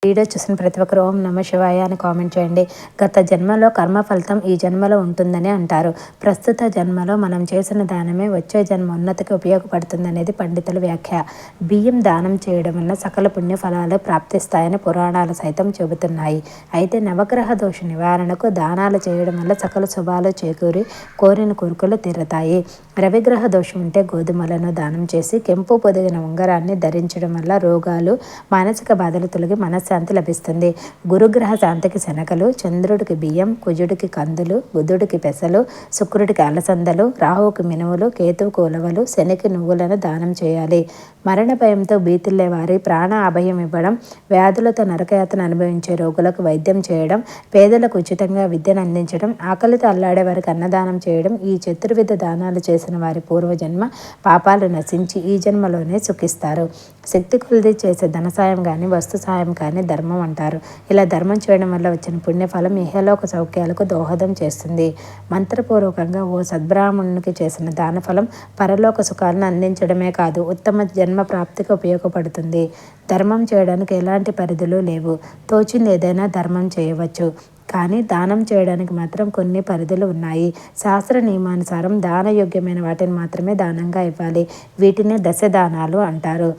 Video చూసిన ప్రతి ఒక్కరు ఓం నమ శివాయ అని కామెంట్ చేయండి. గత జన్మలో కర్మ ఫలితం ఈ జన్మలో ఉంటుందని అంటారు. ప్రస్తుత జన్మలో మనం చేసిన దానమే వచ్చే జన్మ ఉన్నతికి ఉపయోగపడుతుందనేది పండితుల వ్యాఖ్య. బియ్యం దానం చేయడం వల్ల సకల పుణ్య ఫలాలు ప్రాప్తిస్తాయని పురాణాలు సైతం చెబుతున్నాయి. అయితే నవగ్రహ దోష నివారణకు దానాలు చేయడం వల్ల సకల శుభాలు చేకూరి కోరిన కోరికలు తీరతాయి. రవిగ్రహ దోషం ఉంటే గోధుమలను దానం చేసి కెంపు పొదిగిన ఉంగరాన్ని ధరించడం వల్ల రోగాలు మానసిక బాధలు తొలగి మనశ్శాంతి లభిస్తుంది. గురుగ్రహ శాంతికి శనగలు, చంద్రుడికి బియ్యం, కుజుడికి కందులు, బుధుడికి పెసలు, శుక్రుడికి అలసందలు, రాహువుకి మినుములు, కేతువుకు ఉలవలు, శనికి నువ్వులను దానం చేయాలి. మరణ భయంతో భీతిల్లే వారి ప్రాణ అభయం ఇవ్వడం, వ్యాధులతో నరకయాతన అనుభవించే రోగులకు వైద్యం చేయడం, పేదలకు ఉచితంగా విద్యను అందించడం, ఆకలితో అల్లాడే వారికి అన్నదానం చేయడం, ఈ చతుర్విధ దానాలు చేసిన వారి పూర్వజన్మ పాపాలు నశించి ఈ జన్మలోనే సుఖిస్తారు. శక్తి కొలిది చేసే ధన సాయం కానీ వస్తు సాయం కానీ ధర్మం అంటారు. ఇలా ధర్మం చేయడం వల్ల వచ్చిన పుణ్యఫలం ఇహలోక సౌఖ్యాలకు దోహదం చేస్తుంది. మంత్రపూర్వకంగా ఓ సద్బ్రాహ్మణునికి చేసిన దానఫలం పరలోక సుఖాలను అందించడమే కాదు, ఉత్తమ జన్మ ప్రాప్తికి ఉపయోగపడుతుంది. ధర్మం చేయడానికి ఎలాంటి పరిధులు లేవు. తోచింది ఏదైనా ధర్మం చేయవచ్చు. కానీ దానం చేయడానికి మాత్రం కొన్ని పరిధులు ఉన్నాయి. శాస్త్ర నియమానుసారం దానయోగ్యమైన వాటిని మాత్రమే దానంగా ఇవ్వాలి. వీటిని దశదానాలు అంటారు.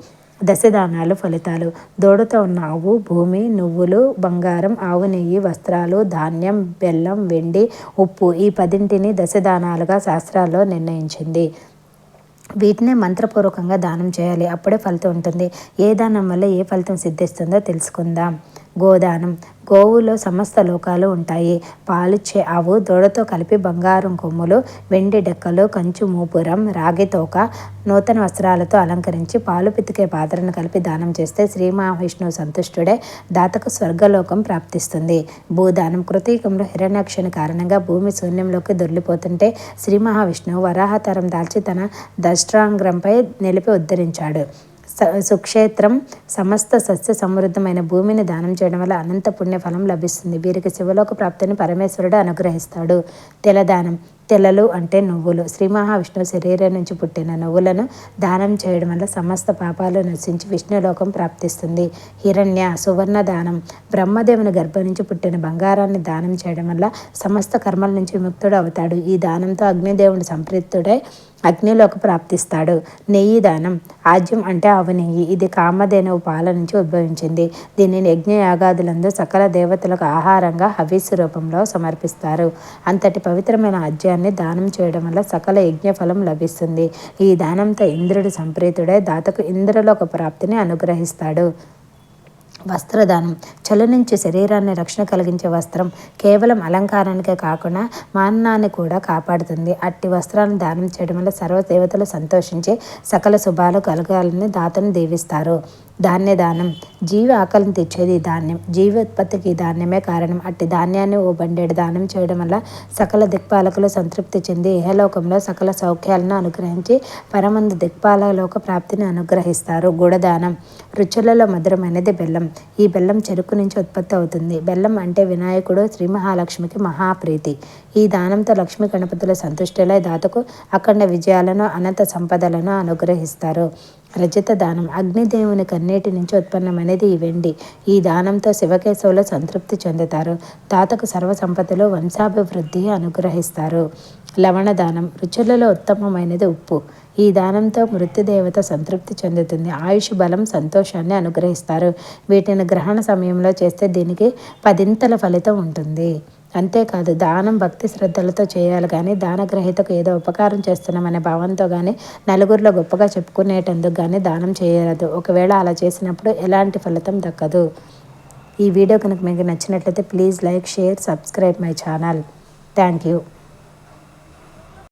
దశదానాలు ఫలితాలు: దూడతో ఉన్న ఆవు, భూమి, నువ్వులు, బంగారం, ఆవు నెయ్యి, వస్త్రాలు, ధాన్యం, బెల్లం, వెండి, ఉప్పు ఈ 10ంటిని దశదానాలుగా శాస్త్రాల్లో నిర్ణయించింది. వీటినే మంత్రపూర్వకంగా దానం చేయాలి. అప్పుడే ఫలితం ఉంటుంది. ఏ దానం వల్ల ఏ ఫలితం సిద్ధిస్తుందో తెలుసుకుందాం. గోదానం. గోవులో సమస్త లోకాలు ఉంటాయి. పాలిచ్చే ఆవు, దూడతో కలిపి బంగారం కొమ్ములు, వెండి డెక్కలు, కంచు మూపురం, రాగి తోక, నూతన వస్త్రాలతో అలంకరించి పాలు పితికే పాత్రను కలిపి దానం చేస్తే శ్రీ మహావిష్ణువు సంతుష్టుడే దాతకు స్వర్గలోకం ప్రాప్తిస్తుంది. భూదానం. కృతయుగంలో హిరణ్యాక్షుని కారణంగా భూమి శూన్యంలోకి దొర్లిపోతుంటే శ్రీ మహావిష్ణువు వరాహతరం దాల్చి తన దష్ట్రాంగ్రంపై నిలిపి ఉద్ధరించాడు. సుక్షేత్రం. సమస్త సస్య సమృద్ధమైన భూమిని దానం చేయడం వల్ల అనంత పుణ్యఫలం లభిస్తుంది. వీరికి శివలోక ప్రాప్తిని పరమేశ్వరుడు అనుగ్రహిస్తాడు. తెలదానం. తెలలు అంటే నువ్వులు. శ్రీ మహావిష్ణువు శరీరం నుంచి పుట్టిన నువ్వులను దానం చేయడం వల్ల సమస్త పాపాలు నశించి విష్ణులోకం ప్రాప్తిస్తుంది. హిరణ్య. సువర్ణ దానం. బ్రహ్మదేవుని గర్భం నుంచి పుట్టిన బంగారాన్ని దానం చేయడం వల్ల సమస్త కర్మల నుంచి విముక్తుడు అవుతాడు. ఈ దానంతో అగ్నిదేవుని సంప్రీతుడై అగ్నిలోకి ప్రాప్తిస్తాడు. నెయ్యి దానం. ఆజ్యం అంటే ఆవు నెయ్యి. ఇది కామధేనువు పాల నుంచి ఉద్భవించింది. దీనిని యజ్ఞయాగాదులందు సకల దేవతలకు ఆహారంగా హవిస్సు రూపంలో సమర్పిస్తారు. అంతటి పవిత్రమైన ఆజ్యాన్ని దానం చేయడం వల్ల సకల యజ్ఞఫలం లభిస్తుంది. ఈ దానంతో ఇంద్రుడు సంప్రీతుడై దాతకు ఇంద్రలోక ప్రాప్తిని అనుగ్రహిస్తాడు. వస్త్రదానం. చలి నుంచి శరీరాన్ని రక్షణ కలిగించే వస్త్రం కేవలం అలంకారానికే కాకుండా మానాన్ని కూడా కాపాడుతుంది. అట్టి వస్త్రాలను దానం చేయడం వల్ల సర్వదేవతలు సంతోషించి సకల శుభాలు కలగాలని దాతను దీవిస్తారు. ధాన్యదానం. జీవి ఆకలిని తెచ్చేది ధాన్యం. జీవి ఉత్పత్తికి ధాన్యమే కారణం. అట్టి ధాన్యాన్ని ఓ బండెడు దానం చేయడం వల్ల సకల దిక్పాలకులు సంతృప్తి చెంది ఇహలోకంలో సకల సౌఖ్యాలను అనుగ్రహించి పరమందు దిక్పాలలోక ప్రాప్తిని అనుగ్రహిస్తారు. గుడదానం. రుచులలో మధురమైనది బెల్లం. ఈ బెల్లం చెరుకు నుంచి ఉత్పత్తి అవుతుంది. బెల్లం అంటే వినాయకుడు శ్రీ మహాలక్ష్మికి మహాప్రీతి. ఈ దానంతో లక్ష్మీ గణపతుల సంతుష్టిలై దాతకు అఖండ విజయాలను అనంత సంపదలను అనుగ్రహిస్తారు. రజత దానం. అగ్నిదేవుని కన్నీటి నుంచి ఉత్పన్నమైనది ఈ వెండి. ఈ దానంతో శివకేశవులు సంతృప్తి చెందుతారు. దాతకు సర్వ సంపదలు వంశాభివృద్ధి అనుగ్రహిస్తారు. లవణ దానం. రుచులలో ఉత్తమమైనది ఉప్పు. ఈ దానంతో మృత్యుదేవత సంతృప్తి చెందుతుంది. ఆయుష్ బలం సంతోషాన్ని అనుగ్రహిస్తారు. వీటిని గ్రహణ సమయంలో చేస్తే దీనికి 10ంతల ఫలితం ఉంటుంది. అంతేకాదు దానం భక్తి శ్రద్ధలతో చేయాలి కానీ దానగ్రహీతకు ఏదో ఉపకారం చేస్తున్నామనే భావంతో కానీ నలుగురిలో గొప్పగా చెప్పుకునేటందుకు కానీ దానం చేయరాదు. ఒకవేళ అలా చేసినప్పుడు ఎలాంటి ఫలితం దక్కదు. ఈ వీడియో కనుక మీకు నచ్చినట్లయితే please like, share, subscribe my channel. Thank you.